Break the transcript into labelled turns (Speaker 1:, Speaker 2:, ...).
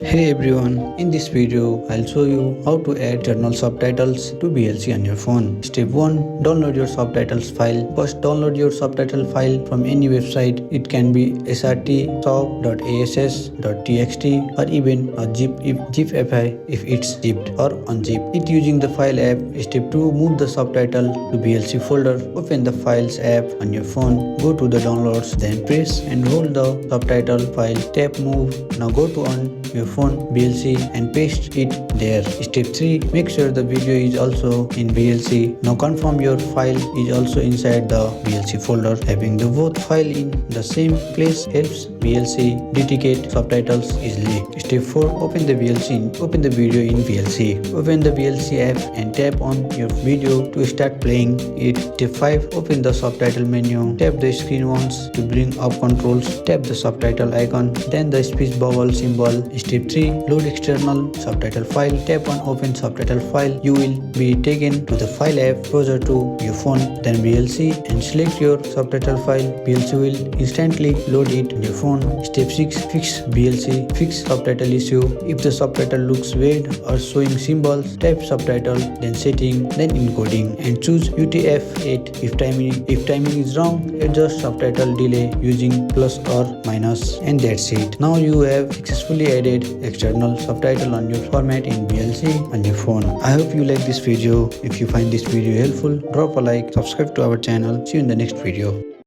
Speaker 1: Hey everyone, in this video I'll show you how to add journal subtitles to VLC on your phone. Step 1. Download your subtitles file. First download your subtitle file from any website. It can be srt, sub.ass.txt or even a zip file if it's zipped or unzipped it using the file app. Step 2. Move the subtitle to VLC folder. Open the files app on your phone. Go to the downloads, then press and hold the subtitle file. Tap move. Now go to on your phone VLC and paste it there. Step 3. Make sure the video is also in VLC. Now confirm your file is also inside the VLC folder. Having the both file in the same place helps VLC detect subtitles easily. Step 4. Open the video in VLC. Open the VLC app and tap on your video to start playing it. Step 5. Open the subtitle menu. Tap the screen once to bring up controls. Tap the subtitle icon, then the speech bubble symbol. Step 3. Load external subtitle file. Tap on open subtitle file. You will be taken to the file app closer to your phone, then VLC, and select your subtitle file. VLC will instantly load it on your phone. Step 6. Fix VLC. Fix subtitle issue. If the subtitle looks weird or showing symbols, tap subtitle, then setting, then encoding, and choose UTF-8. If timing is wrong, adjust subtitle delay using plus or minus, and that's it. Now you have successfully added external subtitle on your format in VLC on your phone. I hope you like this video. If you find this video helpful, drop a like, subscribe to our channel. See you in the next video.